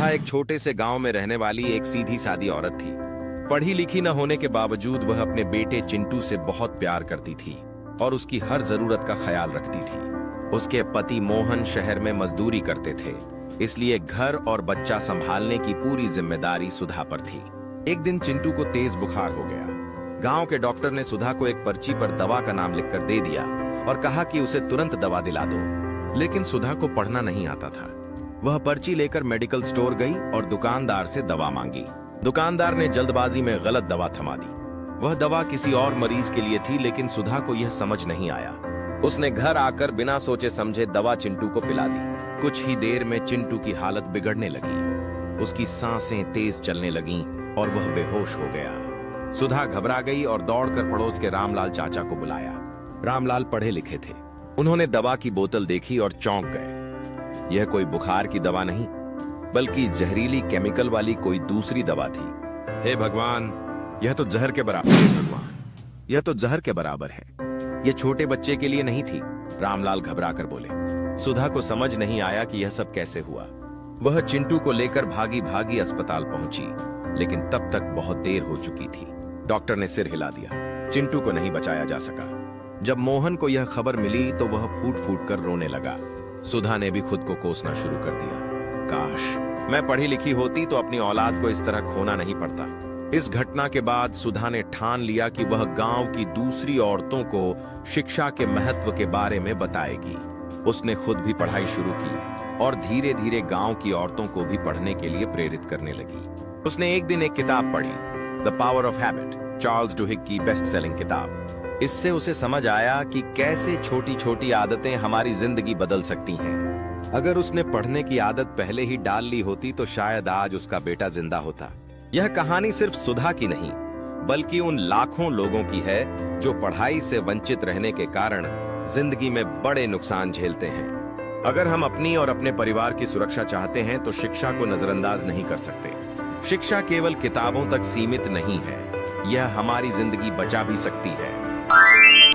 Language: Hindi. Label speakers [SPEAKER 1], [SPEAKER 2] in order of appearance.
[SPEAKER 1] सुधा एक छोटे से गांव में रहने वाली एक सीधी सादी औरत थी। पढ़ी लिखी न होने के बावजूद वह अपने बेटे चिंटू से बहुत प्यार करती थी और उसकी हर जरूरत का ख्याल रखती थी। उसके पति मोहन शहर में मजदूरी करते थे, इसलिए घर और बच्चा संभालने की पूरी जिम्मेदारी सुधा पर थी। एक दिन चिंटू को तेज बुखार हो गया। गांव के डॉक्टर ने सुधा को एक पर्ची पर दवा का नाम लिखकर दे दिया और कहा कि उसे तुरंत दवा दिला दो। लेकिन सुधा को पढ़ना नहीं आता था। वह पर्ची लेकर मेडिकल स्टोर गई और दुकानदार से दवा मांगी। दुकानदार ने जल्दबाजी में गलत दवा थमा दी। वह दवा किसी और मरीज के लिए थी, लेकिन सुधा को यह समझ नहीं आया। उसने घर आकर बिना सोचे समझे दवा चिंटू को पिला दी। कुछ ही देर में चिंटू की हालत बिगड़ने लगी। उसकी सांसें तेज चलने लगीं और वह बेहोश हो गया। सुधा घबरा गई और दौड़कर पड़ोस के रामलाल चाचा को बुलाया। रामलाल पढ़े लिखे थे। उन्होंने दवा की बोतल देखी और चौंक गए। यह कोई बुखार की दवा नहीं, बल्कि जहरीली केमिकल वाली कोई दूसरी दवा थी। हे भगवान, यह तो जहर के बराबर है। भगवान, यह तो जहर के बराबर है। यह छोटे बच्चे के लिए नहीं थी। रामलाल घबरा कर बोले। सुधा को समझ नहीं आया कि यह सब कैसे हुआ। वह चिंटू को लेकर भागी भागी अस्पताल पहुंची, लेकिन तब तक बहुत देर हो चुकी थी। डॉक्टर ने सिर हिला दिया। चिंटू को नहीं बचाया जा सका। जब मोहन को यह खबर मिली तो वह फूट फूट कर रोने लगा। सुधा ने भी खुद को कोसना शुरू कर दिया। काश मैं पढ़ी लिखी होती तो अपनी औलाद को इस तरह खोना नहीं पड़ता। इस घटना के बाद सुधा ने ठान लिया कि वह गांव की दूसरी औरतों को शिक्षा के महत्व के बारे में बताएगी। उसने खुद भी पढ़ाई शुरू की और धीरे धीरे गांव की औरतों को भी पढ़ने के लिए प्रेरित करने लगी। उसने एक दिन एक किताब पढ़ी, the power of habit, Charles Duhigg की बेस्ट सेलिंग किताब। इससे उसे समझ आया कि कैसे छोटी छोटी आदतें हमारी जिंदगी बदल सकती हैं। अगर उसने पढ़ने की आदत पहले ही डाल ली होती तो शायद आज उसका बेटा जिंदा होता। यह कहानी सिर्फ सुधा की नहीं, बल्कि उन लाखों लोगों की है जो पढ़ाई से वंचित रहने के कारण जिंदगी में बड़े नुकसान झेलते हैं। अगर हम अपनी और अपने परिवार की सुरक्षा चाहते हैं तो शिक्षा को नजरअंदाज नहीं कर सकते। शिक्षा केवल किताबों तक सीमित नहीं है, यह हमारी जिंदगी बचा भी सकती है।